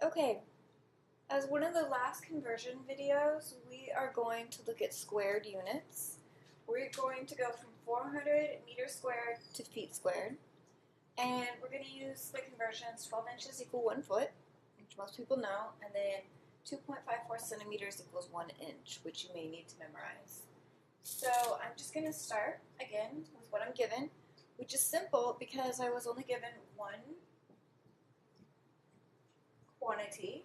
Okay, as one of the last conversion videos, we are going to look at squared units. We're going to go from 400 meters squared to feet squared. And we're going to use the conversions 12 inches equal 1 foot, which most people know, and then 2.54 centimeters equals 1 inch, which you may need to memorize. So I'm just going to start again with what I'm given, which is simple because I was only given one quantity.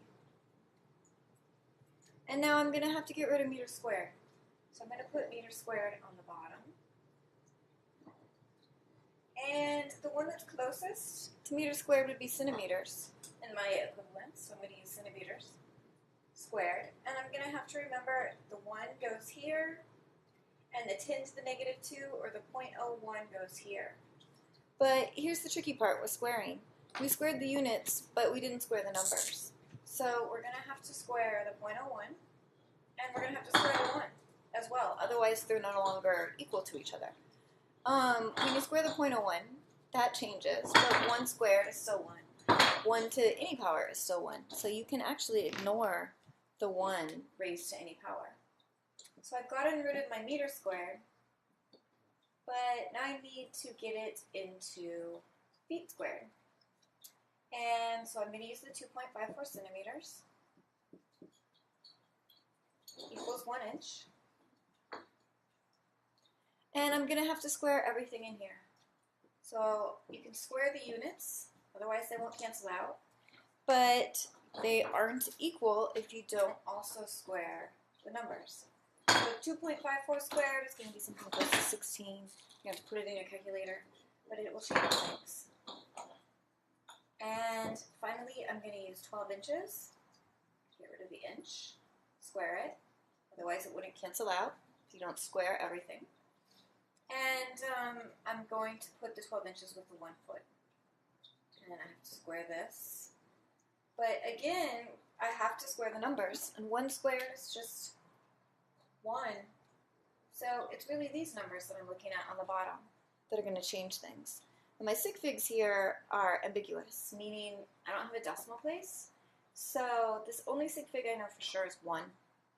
And now I'm going to have to get rid of meters squared. So I'm going to put meters squared on the bottom. And the one that's closest to meters squared would be centimeters in my equivalent. So I'm going to use centimeters squared. And I'm going to have to remember the 1 goes here, and the 10 to the negative 2, or the 0.01 goes here. But here's the tricky part with squaring. We squared the units, but we didn't square the numbers. So we're going to have to square the 0.01, and we're going to have to square the 1 as well. Otherwise, they're no longer equal to each other. When you square the 0.01, that changes, but 1 squared is still 1. 1 to any power is still 1. So you can actually ignore the 1 raised to any power. So I've gotten rid of my meter squared, but now I need to get it into feet squared. And so I'm going to use the 2.54 centimeters equals 1 inch. And I'm going to have to square everything in here. So you can square the units, otherwise they won't cancel out. But they aren't equal if you don't also square the numbers. So 2.54 squared is going to be something close to 16. You have to put it in your calculator, but it will change things. And finally, I'm going to use 12 inches. Get rid of the inch. Square it. Otherwise, it wouldn't cancel out if you don't square everything. And I'm going to put the 12 inches with the 1 foot. And I have to square this. But again, I have to square the numbers. And 1 squared is just 1. So it's really these numbers that I'm looking at on the bottom that are going to change things. And my sig figs here are ambiguous, meaning I don't have a decimal place. So this only sig fig I know for sure is 1.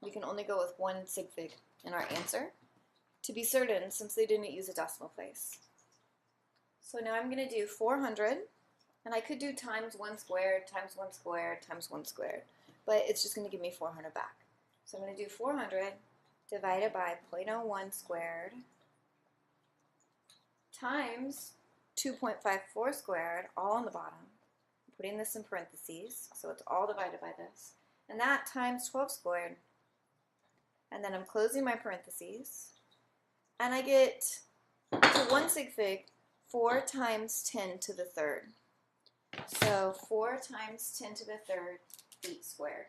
We can only go with 1 sig fig in our answer, to be certain, since they didn't use a decimal place. So now I'm going to do 400, and I could do times 1 squared, times 1 squared, times 1 squared, but it's just going to give me 400 back. So I'm going to do 400 divided by 0.01 squared times 2.54 squared, all on the bottom. I'm putting this in parentheses, so it's all divided by this. And that times 12 squared. And then I'm closing my parentheses. And I get to 1 sig fig 4 times 10 to the third. So 4 times 10 to the third feet squared.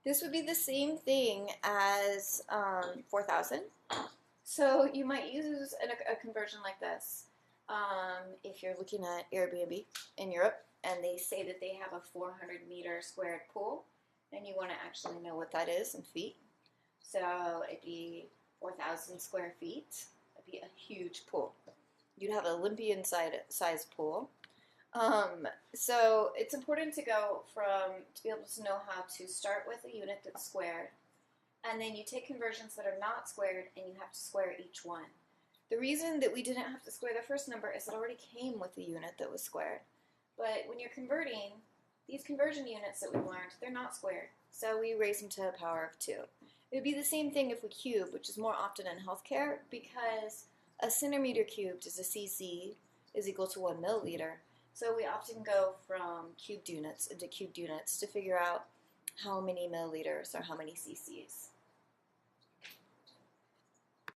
This would be the same thing as 4,000. So you might use a conversion like this if you're looking at Airbnb in Europe and they say that they have a 400 meter squared pool and you want to actually know what that is in feet. So it'd be 4,000 square feet. It'd be a huge pool. You'd have an Olympian-sized pool. So it's important to be able to know how to start with a unit that's squared, and then you take conversions that are not squared and you have to square each one. The reason that we didn't have to square the first number is it already came with a unit that was squared. But when you're converting, these conversion units that we learned, they're not squared. So we raise them to a power of 2. It would be the same thing if we cube, which is more often in healthcare, because a centimeter cubed is a cc is equal to 1 milliliter. So we often go from cubed units into cubed units to figure out how many milliliters or how many cc's.